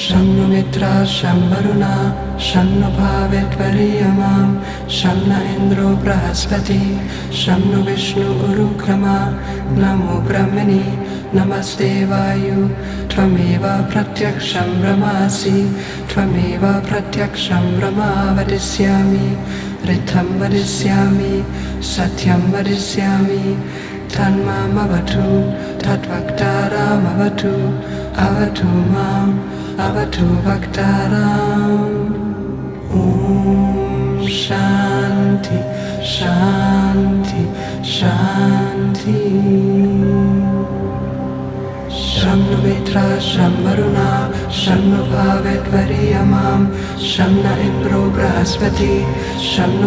शं नु मित्रा शं वरुणा शं नु भावेत्वरीयमां शं न इन्द्रो बृहस्पति शं नु विष्णु उरुक्रमा नमो ब्रह्मणि नमस्ते वायु त्वमेव प्रत्यक्षं ब्रह्मासि त्वमेव प्रत्यक्षं ब्रह्मा वदिष्यामि ऋद्धं वदिष्यामि सत्यं वदिष्यामि तन्मामवतु तद्वक्तारामवतु अवतु माम् अवतु वक्ताराम् ॐ शान्ति शान्ति शान्ति शं नु मित्रा शं वरुणा शं नु भावेत्वरीयमां शं न इन्द्रो बृहस्पति शं नु